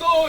2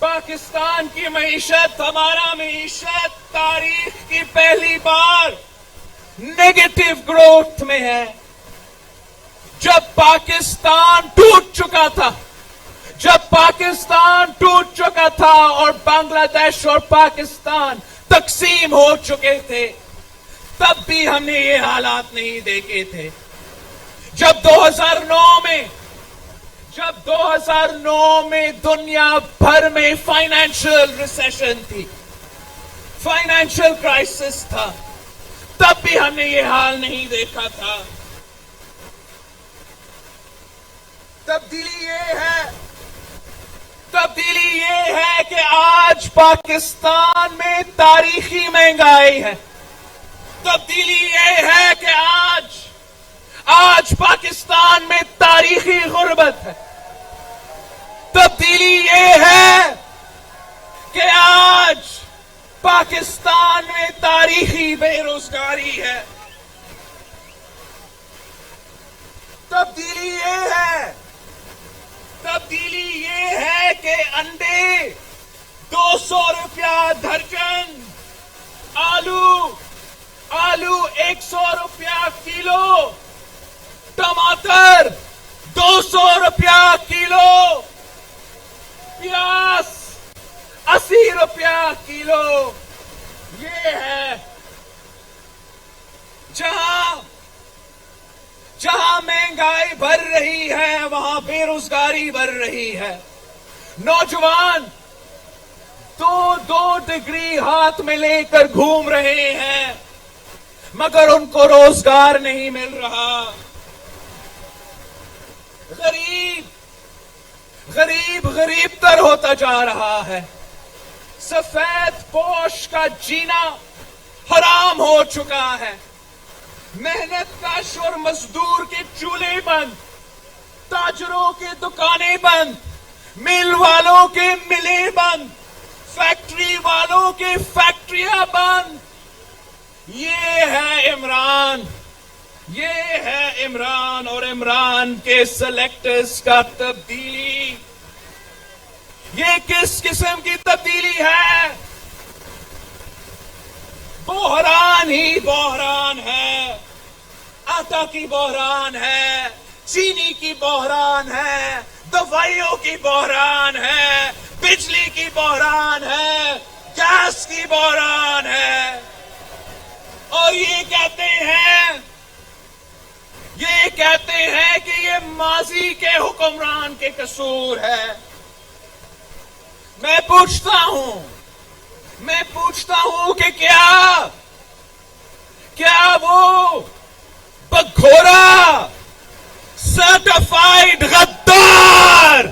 پاکستان کی معیشت، ہمارا معیشت تاریخ کی پہلی بار نیگیٹو گروتھ میں ہے. جب پاکستان ٹوٹ چکا تھا اور بنگلہ دیش اور پاکستان تقسیم ہو چکے تھے، تب بھی ہم نے یہ حالات نہیں دیکھے تھے. جب 2009 میں دنیا بھر میں فائنینشل ریسیشن تھی، فائنینشل کرائسس تھا، تب بھی ہم نے یہ حال نہیں دیکھا تھا. تبدیلی یہ ہے کہ آج پاکستان میں تاریخی مہنگائی ہے. تبدیلی یہ ہے کہ آج پاکستان میں تاریخی غربت ہے. تبدیلی یہ ہے کہ آج پاکستان میں تاریخی بے روزگاری ہے. تبدیلی یہ ہے کہ انڈے 200 روپیہ درجن، آلو 100 روپیہ کلو، ٹماٹر 200 روپیہ کلو، پیاز 80 روپیہ کلو. یہ ہے جہاں مہنگائی بڑھ رہی ہے وہاں بے روزگاری بڑھ رہی ہے. نوجوان 2 ڈگری ہاتھ میں لے کر گھوم رہے ہیں مگر ان کو روزگار نہیں مل رہا. غریب تر ہوتا جا رہا ہے. سفید پوش کا جینا حرام ہو چکا ہے. محنت کش اور مزدور کے چولہے بند، تاجروں کے دکانیں بند، مل والوں کے ملیں بند، فیکٹری والوں کے فیکٹریاں بند. یہ ہے عمران اور عمران کے سلیکٹرز کا تبدیلی. یہ کس قسم کی تبدیلی ہے؟ بحران ہی بحران ہے. آٹا کی بحران ہے، چینی کی بحران ہے، دوائیوں کی بحران ہے، بجلی کی بحران ہے، گیس کی بحران ہے. اور یہ کہتے ہیں کہ یہ ماضی کے حکمران کے قصور ہے. میں پوچھتا ہوں کہ کیا وہ بگھورا سرٹیفائیڈ غدار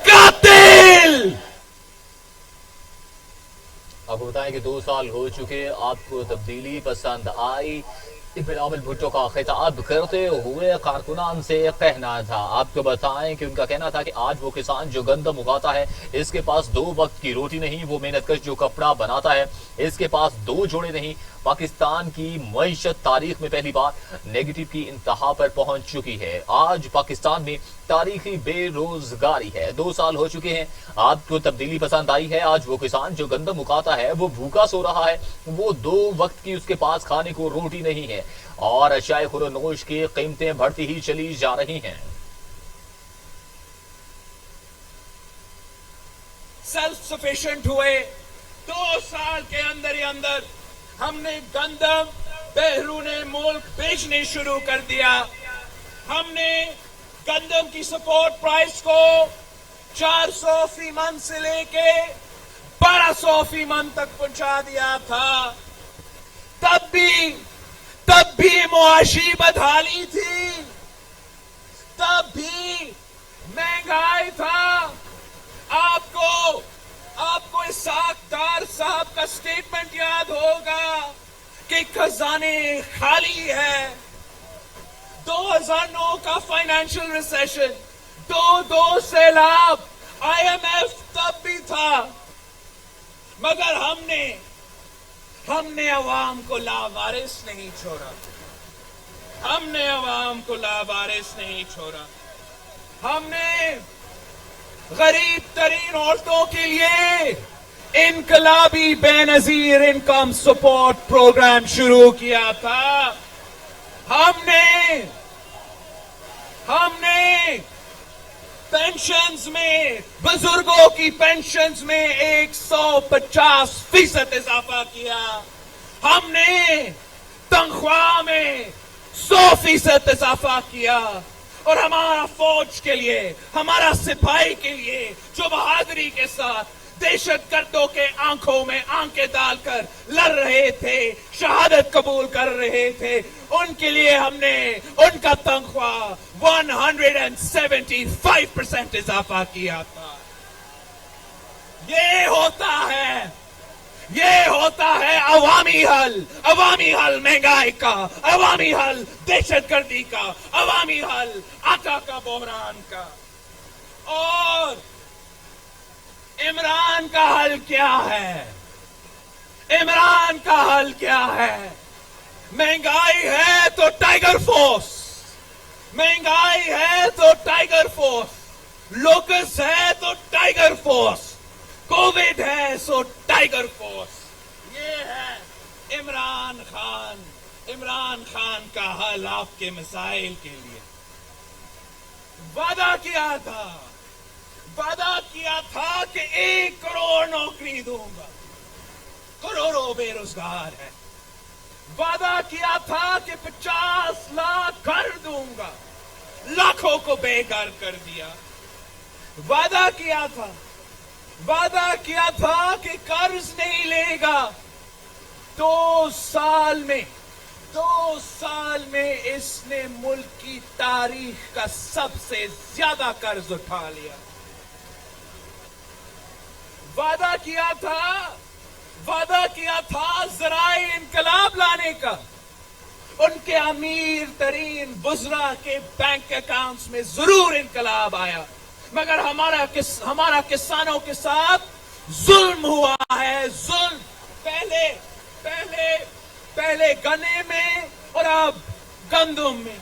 قاتل؟ آپ کو بتائیں کہ 2 سال ہو چکے، آپ کو تبدیلی پسند آئی؟ بلاول بھٹو کا خطاب کرتے ہوئے کارکنان سے کہنا تھا. آپ کو بتائیں کہ ان کا کہنا تھا کہ آج وہ کسان جو گندم اگاتا ہے اس کے پاس 2 وقت کی روٹی نہیں، وہ محنت کش جو کپڑا بناتا ہے اس کے پاس 2 جوڑے نہیں. پاکستان کی معیشت تاریخ میں پہلی بار نیگیٹو کی انتہا پر پہنچ چکی ہے. آج پاکستان میں تاریخی بے روزگاری ہے. 2 سال ہو چکے ہیں. آپ کو تبدیلی پسند آئی ہے؟ آج وہ کسان جو گندم اگاتا ہے وہ بھوکا سو رہا ہے، وہ 2 وقت کی اس کے پاس کھانے کو روٹی نہیں ہے، اور اشیاء خور و نوش کی قیمتیں بڑھتی ہی چلی جا رہی ہیں. سیلف سفیشینٹ ہوئے 2 سال کے اندر ہی اندر ہم نے گندم بیرون ملک بیچنے شروع کر دیا. ہم نے گندم کی سپورٹ پرائس کو 400 فی من سے لے کے 1200 فی من تک پہنچا دیا تھا. تب بھی معاشی بدحالی تھی، تب بھی مہنگائی تھا. آپ کو اسحاق ڈار صاحب کا سٹیٹمنٹ یاد ہوگا کہ خزانے خالی ہے. 2009 کا فائنینشل ریسیشن، 2 سیلاب، IMF تب بھی تھا، مگر ہم نے عوام کو لاوارث نہیں چھوڑا. ہم نے غریب ترین عورتوں کے لیے انقلابی بے نظیر انکم سپورٹ پروگرام شروع کیا تھا. ہم نے پینشنز میں, بزرگوں کی پینشنز میں 150% اضافہ کیا. ہم نے تنخواہ میں 100% اضافہ کیا. اور ہمارا فوج کے لیے, ہمارا سپاہی کے لیے جو بہادری کے ساتھ دہشت گردوں کے آنکھوں میں آنکھیں ڈال کر لڑ رہے تھے, شہادت قبول کر رہے تھے, ان کے لیے ہم نے ان کا تنخواہ 175% اضافہ کیا تھا. یہ ہوتا ہے عوامی حل مہنگائی کا, عوامی حل دہشت گردی کا, عوامی حل آقا کا بحران کا. اور عمران کا حل کیا ہے؟ عمران کا حل کیا ہے؟ مہنگائی ہے تو ٹائیگر فورس, مہنگائی ہے تو ٹائیگر فورس, لوکس ہے تو ٹائیگر فورس, کووڈ ہے سو ٹائیگر فورس. یہ ہے عمران خان کا حل آپ کے مسائل کے لیے. وعدہ کیا تھا کہ 1 کروڑ نوکری دوں گا, کروڑوں بے روزگار ہے. وعدہ کیا تھا کہ 50 لاکھ گھر دوں گا, لاکھوں کو بے گھر کر دیا. وعدہ کیا تھا کہ قرض نہیں لے گا. 2 سال میں اس نے ملک کی تاریخ کا سب سے زیادہ قرض اٹھا لیا. وعدہ کیا تھا ذرائع انقلاب لانے کا. ان کے امیر ترین وزراء کے بینک اکاؤنٹس میں ضرور انقلاب آیا, مگر ہمارا کسانوں کے ساتھ ظلم ہوا ہے. ظلم پہلے گنے میں اور اب گندم میں.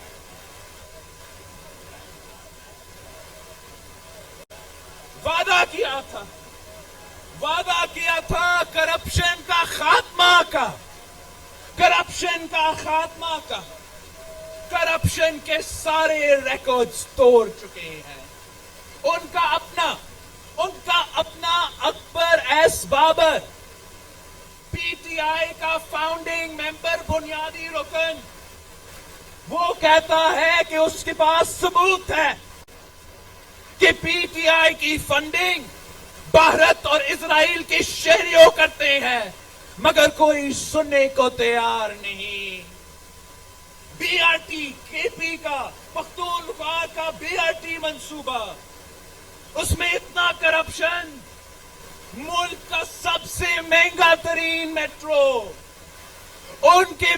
وعدہ کیا تھا کرپشن کا خاتمہ کا. کرپشن کے سارے ریکارڈز توڑ چکے ہیں. ان کا اپنا Akbar S Babar, P T I کا فاؤنڈنگ ممبر, بنیادی رکن, وہ کہتا ہے کہ اس کے پاس ثبوت ہے کہ پی ٹی آئی کی فنڈنگ بھارت اور اسرائیل کے شہریوں کرتے ہیں, مگر کوئی سننے کو تیار نہیں. بی آر ٹی کے پی کا, پختونخوا کا بی آر ٹی منصوبہ, اس میں اتنا کرپشن. ملک کا سب سے مہنگا ترین میٹرو, ان کے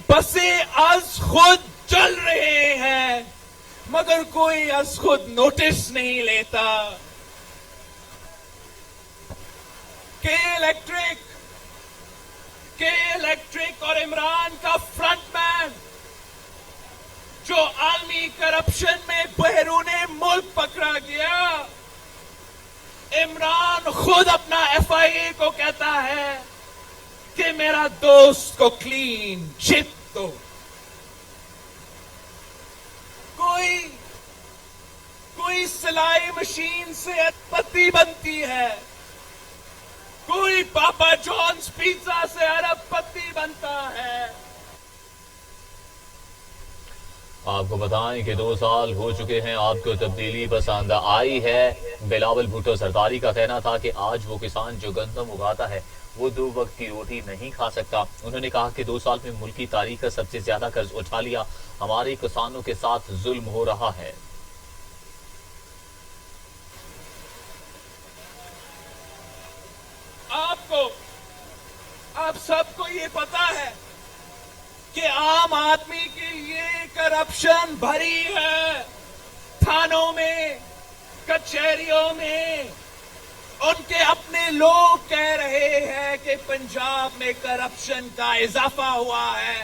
بسیں از خود چل رہے ہیں, مگر کوئی از خود نوٹس نہیں لیتا. کے الیکٹرک اور عمران کا فرنٹ مین جو عالمی کرپشن میں بیرون ملک پکڑا گیا. عمران خود اپنا ایف آئی اے کو کہتا ہے کہ میرا دوست کو کلین چٹ دو. کوئی سلائی مشین سے پتی بنتی ہے, کوئی پاپا جونز پیزا سے ارب پتی بنتا ہے. آپ کو بتائیں کہ 2 سال ہو چکے ہیں, آپ کو تبدیلی پسند آئی ہے. بلاول بھٹو سرداری کا کہنا تھا کہ آج وہ کسان جو گندم اگاتا ہے وہ 2 وقت کی روٹی نہیں کھا سکتا. انہوں نے کہا کہ 2 سال میں ملک کی تاریخ کا سب سے زیادہ قرض اٹھا لیا. ہمارے کسانوں کے ساتھ ظلم ہو رہا ہے. آپ سب کو یہ پتا ہے کہ عام آدمی کے لیے کرپشن بھری ہے. تھانوں میں, کچہریوں میں ان کے اپنے لوگ کہہ رہے ہیں کہ پنجاب میں کرپشن کا اضافہ ہوا ہے.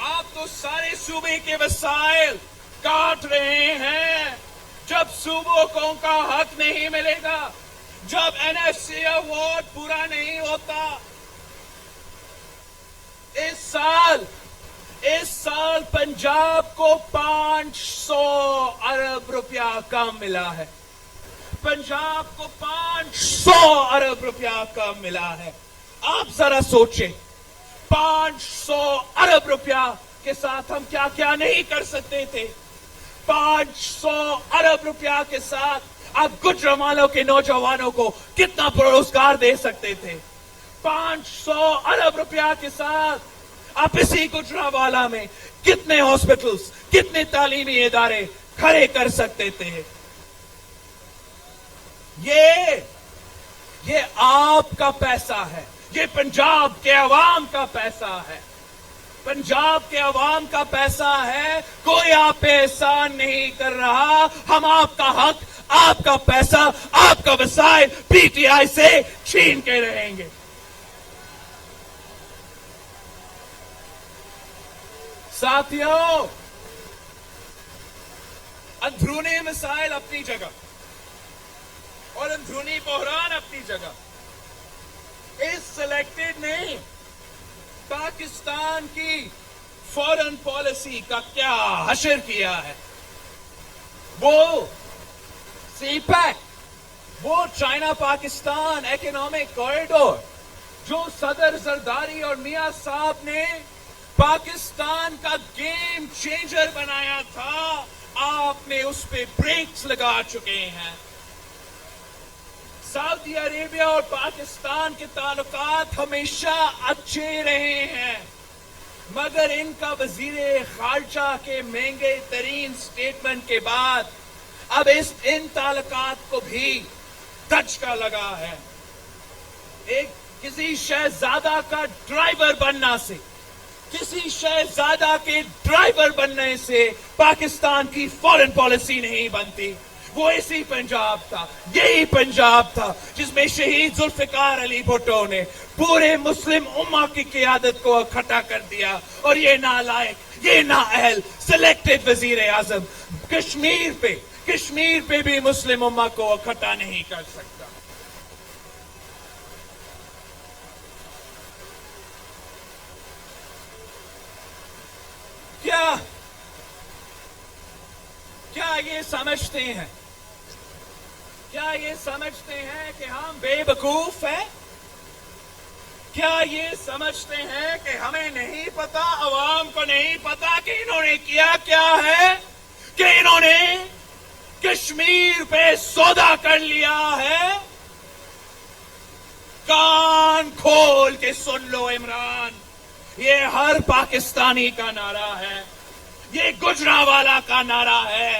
آپ تو سارے صوبے کے وسائل کاٹ رہے ہیں جب صوبوں کو ان کا حق نہیں ملے گا، جب NFC اوارڈ پورا نہیں ہوتا۔ اس سال پنجاب کو 500 ارب روپیہ کم ملا ہے، پنجاب کو 500 ارب روپیہ کم ملا ہے۔ آپ ذرا سوچیں، 500 ارب روپیہ کے ساتھ ہم کیا کیا نہیں کر سکتے تھے۔ 500 ارب روپیہ کے ساتھ آپ گجرانوالوں کے نوجوانوں کو کتنا روزگار دے سکتے تھے۔ 500 ارب روپیہ کے ساتھ آپ اسی گجرانوالہ میں کتنے ہاسپٹلز، کتنے تعلیمی ادارے کھڑے کر سکتے تھے۔ یہ آپ کا پیسہ ہے، یہ پنجاب کے عوام کا پیسہ ہے، پنجاب کے عوام کا پیسہ ہے۔ کوئی آپ پہ احسان نہیں کر رہا، ہم آپ کا حق، آپ کا پیسہ، آپ کا وسائل PTI سے چھین کے رہیں گے۔ ساتھیوں، اندرونی مسائل اپنی جگہ اور اندرونی بحران اپنی جگہ، اس سلیکٹڈ نے پاکستان کی فورن پالیسی کا کیا حشر کیا ہے۔ وہ سی پیک، وہ چائنا پاکستان اکنامک کوریڈور جو صدر زرداری اور میاں صاحب نے پاکستان کا گیم چینجر بنایا تھا، آپ نے اس پہ بریکس لگا چکے ہیں۔ سعودی عربیہ اور پاکستان کے تعلقات ہمیشہ اچھے رہے ہیں، مگر ان کا وزیر خارجہ کے مہنگے ترین سٹیٹمنٹ کے بعد اب ان تعلقات کو بھی دھچکا لگا ہے۔ کسی شہزادہ کا ڈرائیور بننا سے، کسی شہزادہ کے ڈرائیور بننے سے پاکستان کی فورن پالیسی نہیں بنتی۔ وہ اسی پنجاب تھا، یہی پنجاب تھا جس میں شہید ذوالفقار علی بھٹو نے پورے مسلم امہ کی قیادت کو اکٹھا کر دیا، اور یہ نالائق، یہ نااہل سلیکٹڈ وزیر اعظم کشمیر پہ بھی مسلم امہ کو اکٹھا نہیں کر سکتا۔ کیا یہ سمجھتے ہیں؟ کیا یہ سمجھتے ہیں کہ ہم بے وقوف ہیں؟ کیا یہ سمجھتے ہیں کہ ہمیں نہیں پتا، عوام کو نہیں پتا کہ انہوں نے کیا کیا ہے، کہ انہوں نے کشمیر پہ سودا کر لیا ہے؟ کان کھول کے سن لو عمران، یہ ہر پاکستانی کا نعرہ ہے، یہ گجرانوالہ کا نعرہ ہے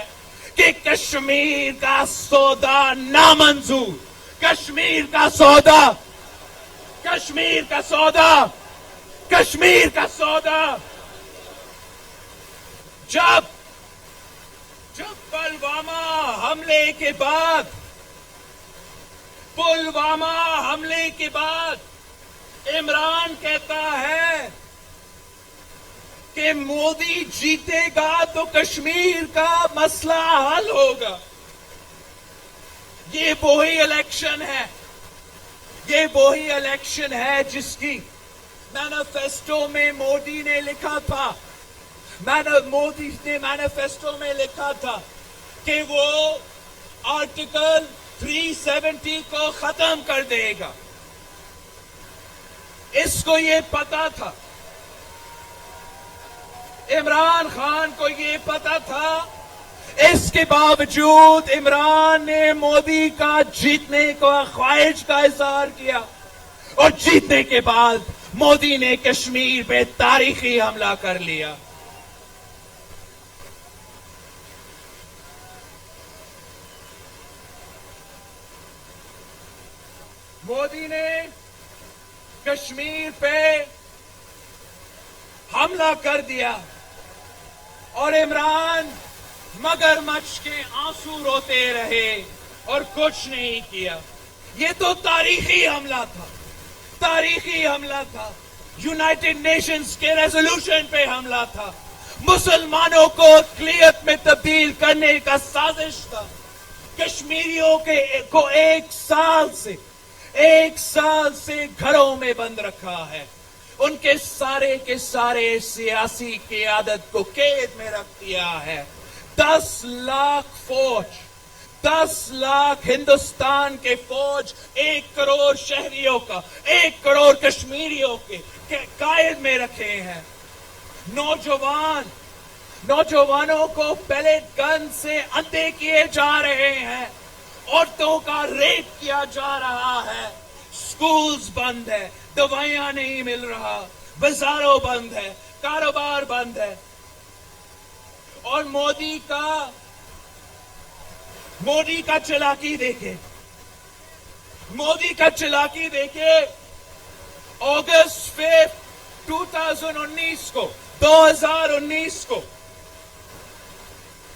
کہ کشمیر کا سودا نامنظور، کشمیر کا سودا، کشمیر کا سودا، کشمیر کا سودا۔ جب پلوامہ حملے کے بعد عمران کہتا ہے کہ مودی جیتے گا تو کشمیر کا مسئلہ حل ہوگا، یہ وہی الیکشن ہے جس کی مینیفیسٹو میں مودی نے لکھا تھا، مودی نے مینیفیسٹو میں لکھا تھا کہ وہ آرٹیکل 370 کو ختم کر دے گا۔ اس کو یہ پتا تھا، عمران خان کو یہ پتا تھا، اس کے باوجود عمران نے مودی کا جیتنے کو خواہش کا اظہار کیا، اور جیتنے کے بعد مودی نے کشمیر پہ تاریخی حملہ کر لیا۔ مودی نے کشمیر پہ حملہ کر دیا، اور عمران مگرمچھ کے آنسو روتے رہے اور کچھ نہیں کیا۔ یہ تو تاریخی حملہ تھا، تاریخی حملہ تھا، یونائٹڈ نیشنز کے ریزولوشن پہ حملہ تھا، مسلمانوں کو اقلیت میں تبدیل کرنے کا سازش تھا. کشمیریوں کو ایک سال سے گھروں میں بند رکھا ہے، ان کے سارے سیاسی قیادت کو قید میں رکھ دیا ہے. 10 لاکھ ہندوستان کے فوج 1 کروڑ شہریوں کا، 1 کروڑ کشمیریوں کے قید میں رکھے ہیں. نوجوانوں کو پیلیٹ گن سے اندھے کیے جا رہے ہیں، عورتوں کا ریپ کیا جا رہا ہے، سکولز بند ہے، دوائیاں نہیں مل رہا، بازاروں بند ہے، کاروبار بند ہے. اور مودی کا چلاکی دیکھے. اگست 5 2019 کو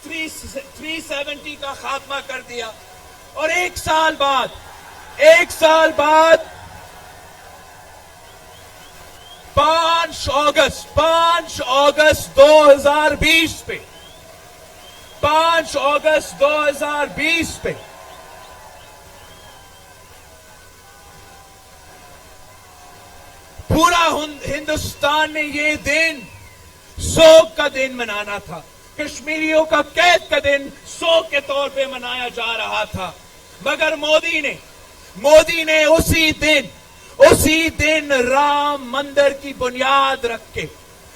370 کا خاتمہ کر دیا، اور ایک سال بعد 5 اگست 2020 پہ 5 اگست 2020 پہ پورا ہندوستان نے یہ دن سوگ کا دن منانا تھا. کشمیریوں کا قید کا دن سوگ کے طور پہ منایا جا رہا تھا، مگر مودی نے اسی دن رام مندر کی بنیاد رکھ کے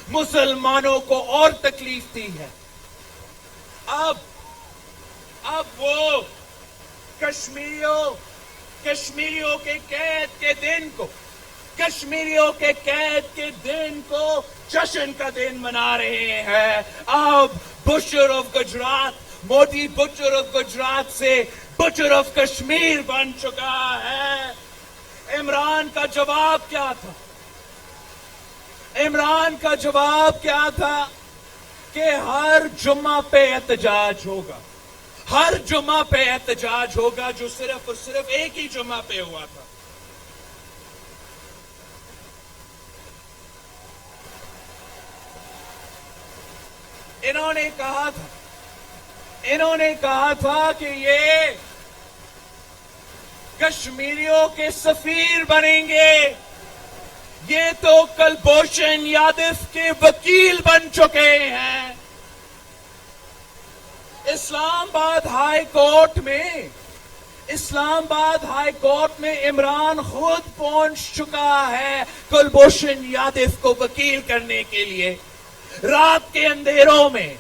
مسلمانوں کو اور تکلیف دی ہے. اب وہ کشمیریوں کے قید کے دن کو جشن کا دن منا رہے ہیں. اب Butcher of Gujarat, Modi Butcher of Gujarat سے بچر آف کشمیر بن چکا ہے. عمران کا جواب کیا تھا کہ ہر جمعہ پہ احتجاج ہوگا، جو صرف اور صرف ایک ہی جمعہ پہ ہوا تھا. انہوں نے کہا تھا کہ یہ کشمیریوں کے سفیر بنیں گے. یہ تو کلبھوشن یادو کے وکیل بن چکے ہیں. اسلام آباد ہائی کورٹ میں عمران خود پہنچ چکا ہے کلبھوشن یادو کو وکیل کرنے کے لیے. رات کے اندھیروں میں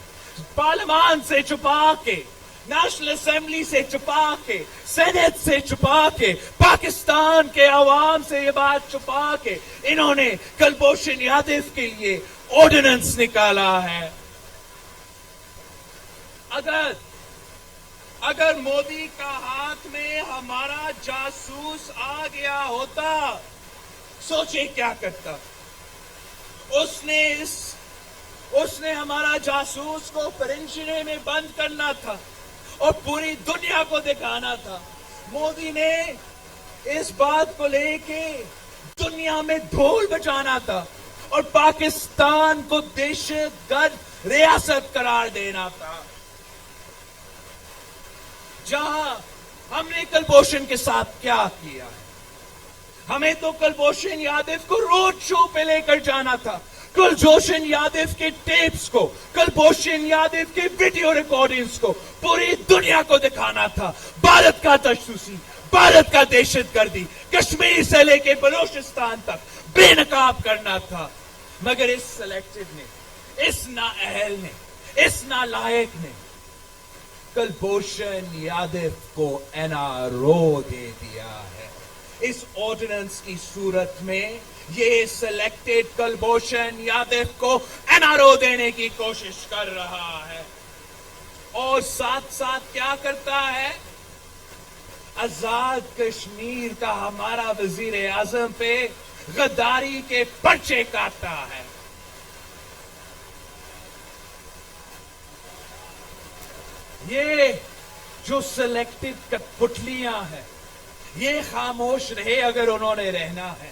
پارلیمان سے چھپا کے، نیشنل اسمبلی سے چھپا کے، سینٹ سے چھپا کے، پاکستان کے عوام سے یہ بات چھپا کے انہوں نے کلبھوشن یادو کے لیے آرڈیننس نکالا ہے. اگر مودی کا ہاتھ میں ہمارا جاسوس آ گیا ہوتا، سوچے کیا کرتا. اس نے ہمارا جاسوس کو پرنچنے میں بند کرنا تھا اور پوری دنیا کو دکھانا تھا. مودی نے اس بات کو لے کے دنیا میں ڈھول بجانا تھا اور پاکستان کو دہشت گرد ریاست قرار دینا تھا. جہاں ہم نے کلبھوشن کے ساتھ کیا کیا ہے، ہمیں تو کلبھوشن یادو کو روڈ شو پہ لے کر جانا تھا، کلبھوشن یادو کے ٹیپس کو، کلبھوشن یادو کے ویڈیو ریکارڈنگز کو پوری دنیا کو دکھانا تھا. بھارت کا تجسسی، بھارت کا دہشت گردی کشمیر سے لے کے بلوچستان تک بے نقاب کرنا تھا. مگر اس سلیکٹڈ نے، اس نااہل نے، اس نالائق نے کلبھوشن یادو کو NRO دے دیا ہے. اس آرڈیننس کی صورت میں یہ سلیکٹڈ کلبھوشن یادو کو NRO دینے کی کوشش کر رہا ہے. اور ساتھ ساتھ کیا کرتا ہے؟ آزاد کشمیر کا ہمارا وزیر اعظم پہ غداری کے پرچے کاٹتا ہے. یہ جو سلیکٹڈ کٹپٹلیاں ہیں، یہ خاموش رہے اگر انہوں نے رہنا ہے.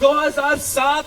2007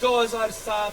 2007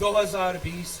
2020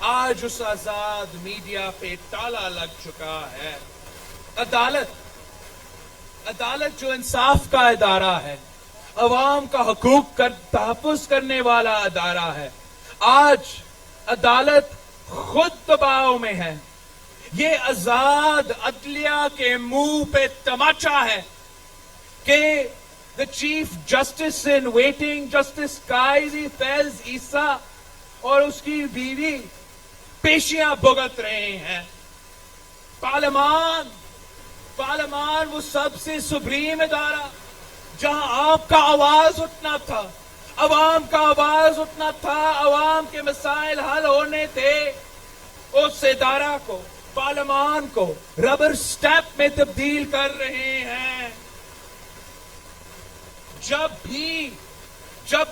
آج اس آزاد میڈیا پہ تالا لگ چکا ہے. عدالت جو انصاف کا ادارہ ہے, عوام کا حقوق کا تحفظ کرنے والا ادارہ ہے, آج عدالت خود دباؤ میں ہے. یہ آزاد عدلیہ کے منہ پہ تماچا ہے کہ the chief justice in waiting justice قاضی فیض عیسیٰ اور اس کی بیوی پیشیاں بھگت رہے ہیں. پارلیمان وہ سب سے سپریم ادارہ جہاں آپ کا آواز اٹھنا تھا, عوام کا آواز اٹھنا تھا, عوام کے مسائل حل ہونے تھے, اس ادارہ کو, پارلیمان کو ربر سٹیپ میں تبدیل کر رہے ہیں. جب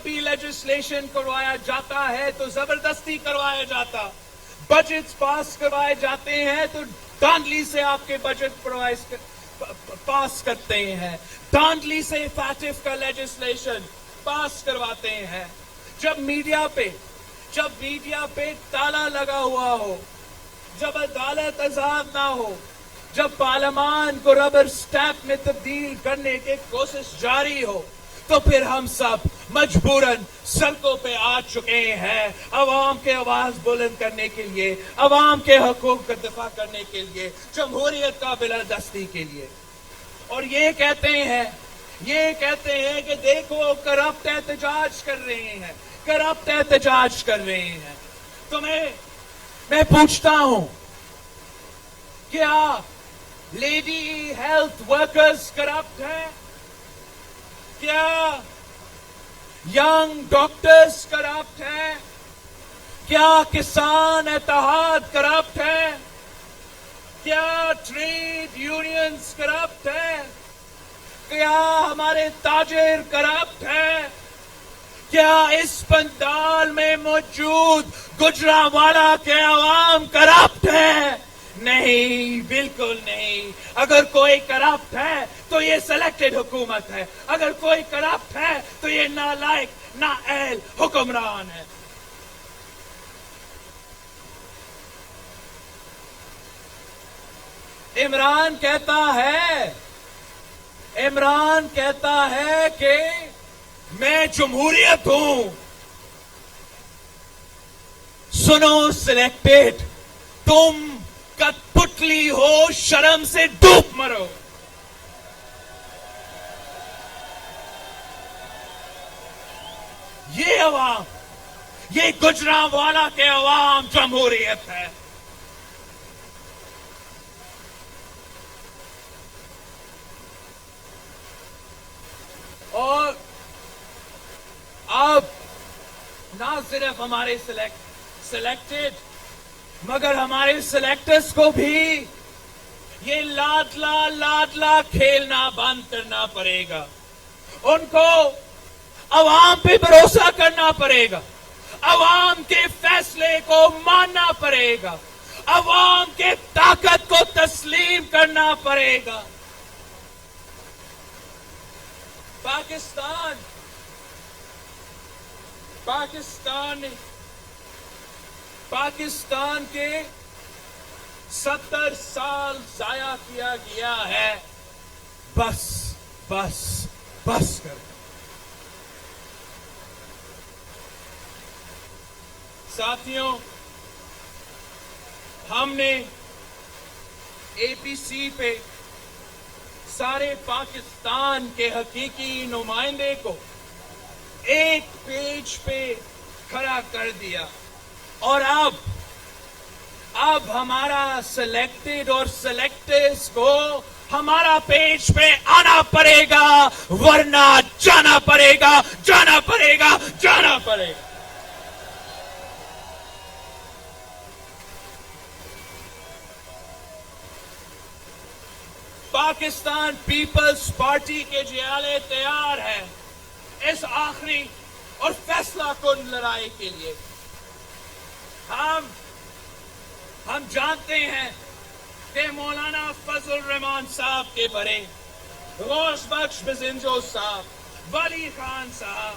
بھی لیجسلیشن کروایا جاتا ہے تو زبردستی کروایا جاتا, بجٹ پاس کروائے جاتے ہیں تو دھاندلی سے آپ کے بجٹ پاس کرتے ہیں, دھاندلی سے فیٹف کا لیجسلیشن پاس کرواتے ہیں. جب میڈیا پہ تالا لگا ہوا ہو, جب عدالت آزاد نہ ہو, جب پارلیمان کو ربر سٹیپ میں تبدیل کرنے کی کوشش جاری ہو, تو پھر ہم سب مجبوراً سڑکوں پہ آ چکے ہیں عوام کے آواز بلند کرنے کے لیے, عوام کے حقوق کا دفاع کرنے کے لیے, جمہوریت کا بالادستی کے لیے. اور یہ کہتے ہیں کہ دیکھو کرپٹ احتجاج کر رہے ہیں. تو میں پوچھتا ہوں, کیا لیڈی ہیلتھ ورکرز کرپٹ ہیں؟ کیا ینگ ڈاکٹرز کرپٹ ہیں؟ کیا کسان اتحاد کرپٹ ہے؟ کیا ٹریڈ یونینز کرپٹ ہے؟ کیا ہمارے تاجر کرپٹ ہے؟ کیا اس پنڈال میں موجود گجرانوالا کے عوام کرپٹ ہے؟ نہیں, بالکل نہیں. اگر کوئی کرپٹ ہے تو یہ سلیکٹڈ حکومت ہے, اگر کوئی کرپٹ ہے تو یہ نالائق نااہل حکمران ہے. عمران کہتا ہے کہ میں جمہوریت ہوں. سنو سلیکٹڈ, تم کٹ پتلی ہو, شرم سے ڈوب مرو. یہ عوام, یہ گجرانوالا کے عوام جمہوریت ہے. اور اب نہ صرف ہمارے سلیکٹڈ مگر ہمارے سلیکٹرز کو بھی یہ لاڈلا کھیلنا بند کرنا پڑے گا. ان کو عوام پہ بھروسہ کرنا پڑے گا, عوام کے فیصلے کو ماننا پڑے گا, عوام کے طاقت کو تسلیم کرنا پڑے گا. پاکستان کے 70 سال ضائع کیا گیا ہے. بس کر. ساتھیوں, ہم نے اے پی سی پہ سارے پاکستان کے حقیقی نمائندے کو ایک پیج پہ کھڑا کر دیا, اور اب ہمارا سلیکٹڈ اور سلیکٹرز کو ہمارا پیج پہ آنا پڑے گا, ورنہ جانا پڑے گا. پاکستان پیپلز پارٹی کے جیالے تیار ہیں اس آخری اور فیصلہ کن لڑائی کے لیے. ہم جانتے ہیں کہ مولانا فضل الرحمان صاحب کے بڑے, غوث بخش بزنجو صاحب, ولی خان صاحب,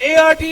ARD